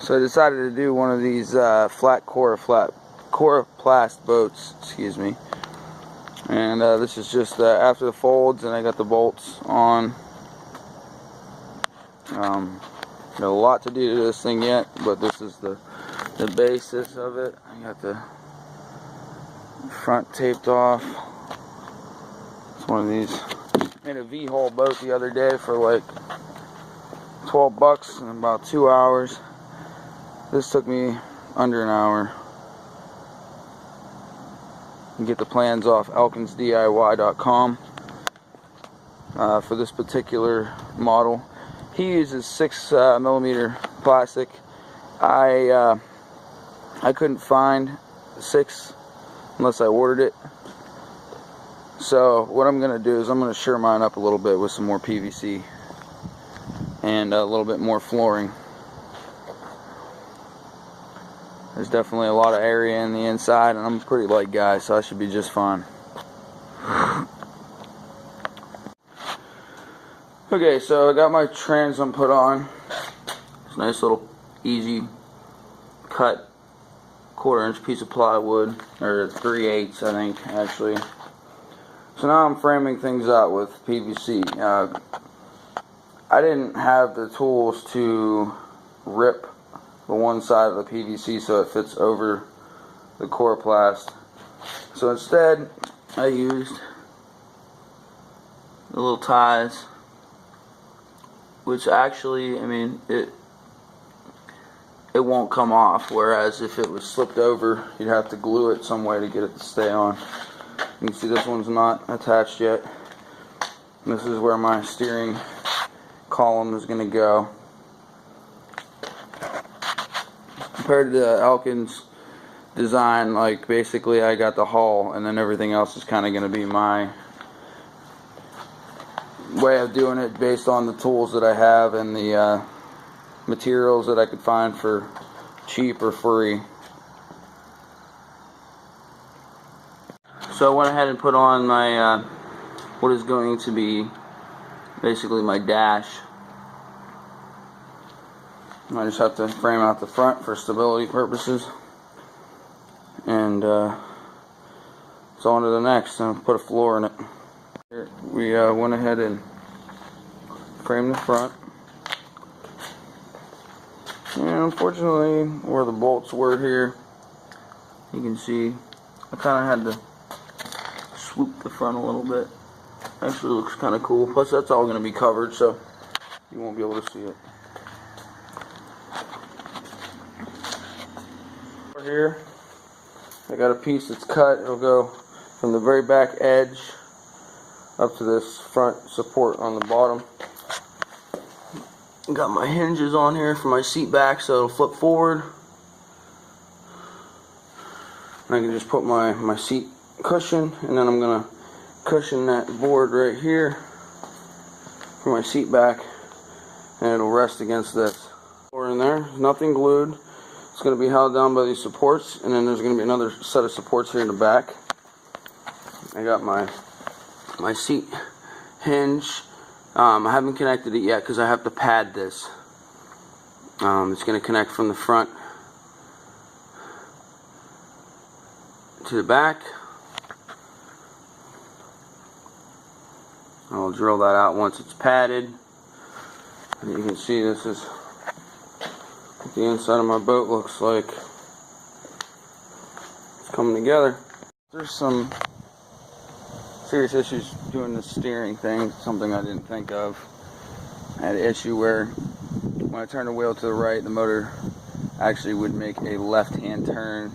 So I decided to do one of these Coroplast boats, excuse me. And this is just after the folds, and I got the bolts on. Got a lot to do to this thing yet, but this is the basis of it. I got the front taped off. It's one of these. Made a V-hull boat the other day for like $12 in about 2 hours. This took me under an hour. You can get the plans off elkinsdiy.com for this particular model. He uses 6mm plastic. I couldn't find 6 unless I ordered it. So what I'm going to do is I'm going to shore mine up a little bit with some more PVC and a little bit more flooring. There's definitely a lot of area in the inside, and I'm a pretty light guy, so I should be just fine. Okay, so I got my transom put on. It's a nice little easy cut 1/4-inch piece of plywood, or 3/8 I think actually. So now I'm framing things out with PVC. I didn't have the tools to rip the one side of the PVC so it fits over the Coroplast. So instead I used the little ties, which actually, I mean, it won't come off, whereas if it was slipped over, you'd have to glue it some way to get it to stay on. You can see this one's not attached yet. This is where my steering column is going to go. Compared to the Elkins design, like basically I got the hull and then everything else is kind of going to be my way of doing it based on the tools that I have and the materials that I could find for cheap or free. So I went ahead and put on my what is going to be basically my dash. I just have to frame out the front for stability purposes, and it's on to the next. I'm gonna put a floor in it. Here, we went ahead and framed the front, and unfortunately where the bolts were here, you can see I kind of had to swoop the front a little bit. Actually looks kind of cool, plus that's all going to be covered, so you won't be able to see it. Here I got a piece that's cut. It'll go from the very back edge up to this front support on the bottom. Got my hinges on here for my seat back, so it'll flip forward, and I can just put my seat cushion, and then I'm gonna cushion that board right here for my seat back, and it'll rest against this. Or in there, nothing glued. It's going to be held down by these supports, and then there's going to be another set of supports here in the back. I got my seat hinge. I haven't connected it yet because I have to pad this. It's going to connect from the front to the back. I'll drill that out once it's padded. And you can see this is what the inside of my boat looks like. It's coming together. There's some serious issues doing the steering thing, something I didn't think of. I had an issue where when I turned the wheel to the right, the motor actually would make a left-hand turn.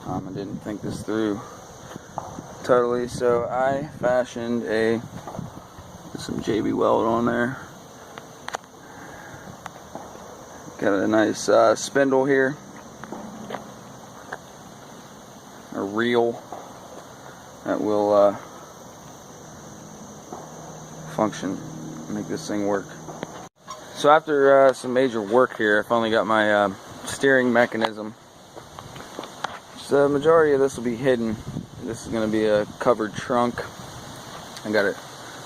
I didn't think this through totally, so I fashioned some JB weld on there. Got a nice spindle here, a reel that will function, make this thing work. So after some major work here, I finally got my steering mechanism. So the majority of this will be hidden. This is going to be a covered trunk. I got it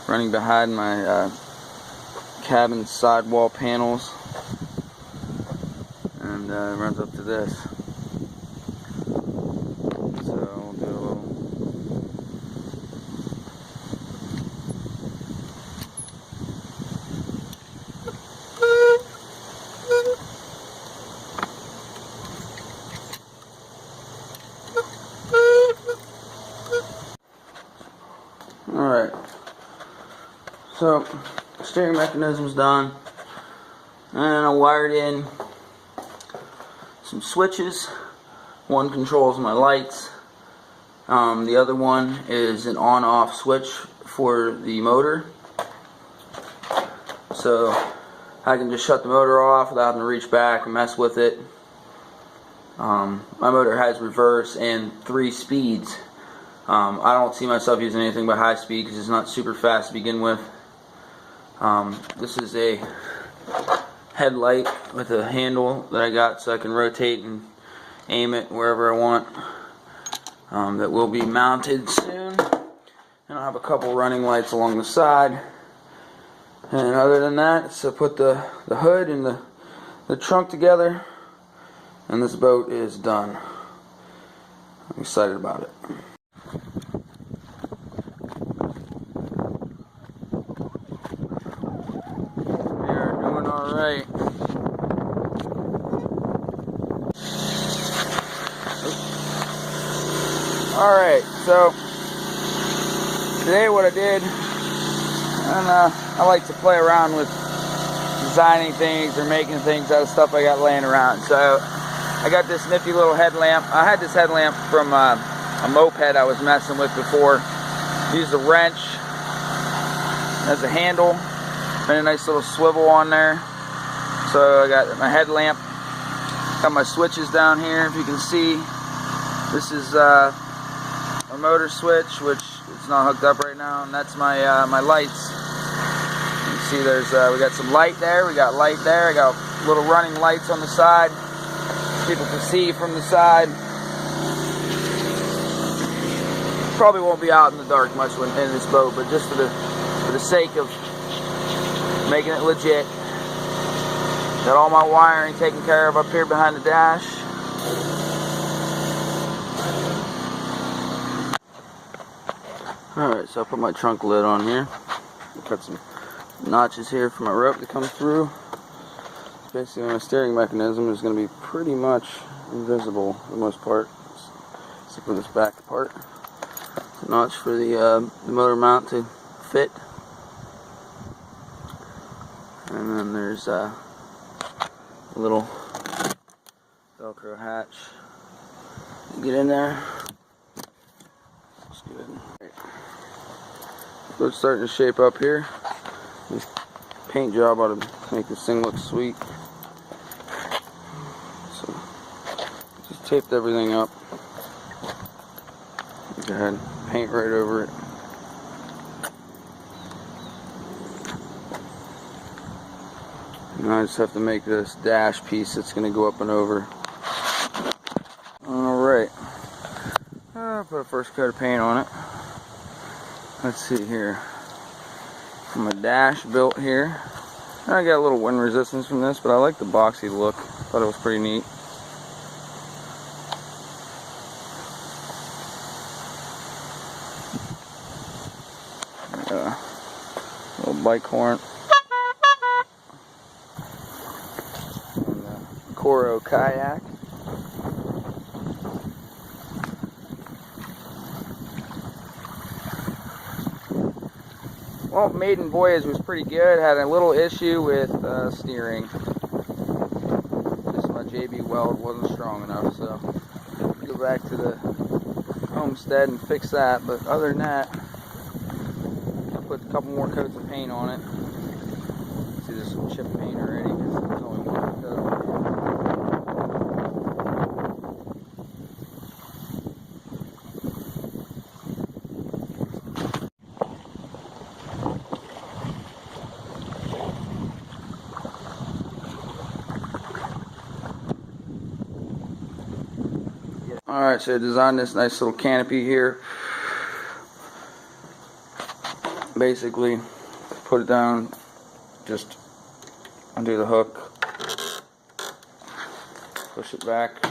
running behind my cabin sidewall panels. And and it runs up to this. So we'll do a little. Alright, so steering mechanism's done, and I wired in some switches. One controls my lights, the other one is an on-off switch for the motor, so I can just shut the motor off without having to reach back and mess with it. My motor has reverse and 3 speeds. I don't see myself using anything but high speed because it's not super fast to begin with. This is a headlight with a handle that I got so I can rotate and aim it wherever I want. That will be mounted soon. And I'll have a couple running lights along the side. And other than that, so put the hood and the trunk together, and this boat is done. I'm excited about it. Alright. Alright, so today what I did, and I like to play around with designing things or making things out of stuff I got laying around. So I got this nifty little headlamp. I had this headlamp from a moped I was messing with before. Used a wrench as a handle and a nice little swivel on there. So I got my headlamp, got my switches down here. If you can see, this is a motor switch, which is not hooked up right now, and that's my my lights. You can see there's we got some light there, we got light there. I got little running lights on the side. People can see from the side. Probably won't be out in the dark much in this boat, but just for the sake of making it legit. Got all my wiring taken care of up here behind the dash. Alright, so I put my trunk lid on here. Got some notches here for my rope to come through. Basically my steering mechanism is going to be pretty much invisible for the most part, except for this back part. A notch for the motor mount to fit. And then there's a little Velcro hatch. Get in there. That's good. So it's starting to shape up here. This paint job ought to make this thing look sweet. So just taped everything up. Go ahead, paint right over it. Now I just have to make this dash piece that's going to go up and over. Alright. I'll put a first coat of paint on it. Let's see here. My dash built here. I got a little wind resistance from this, but I like the boxy look. Thought it was pretty neat. Little bike horn. Coro kayak. Well, maiden voyage was pretty good. Had a little issue with steering. Just my JB weld wasn't strong enough, so go back to the homestead and fix that. But other than that, I put a couple more coats of paint on it. See, there's some chip paint already. It's only one coat. Alright, so I designed this nice little canopy here. Basically, put it down, just undo the hook, push it back.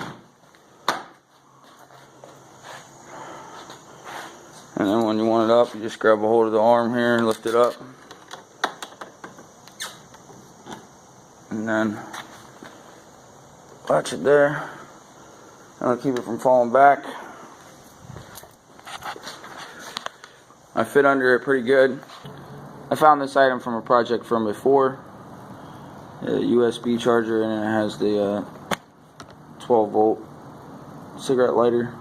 And then when you want it up, you just grab a hold of the arm here and lift it up. And then latch it there. That'll keep it from falling back. I fit under it pretty good. I found this item from a project from before. A USB charger, and it has the 12 volt cigarette lighter.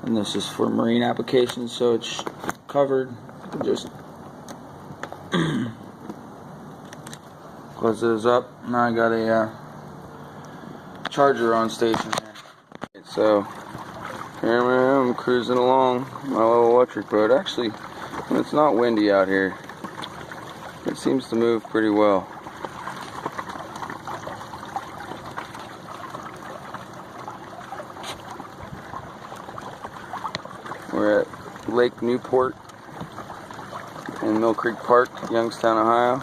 And this is for marine applications, so it's covered. Just close this up. Now I got a charger on station here. So here I am cruising along my little electric boat. Actually, when it's not windy out here, it seems to move pretty well. We're at Lake Newport in Mill Creek Park, Youngstown, Ohio.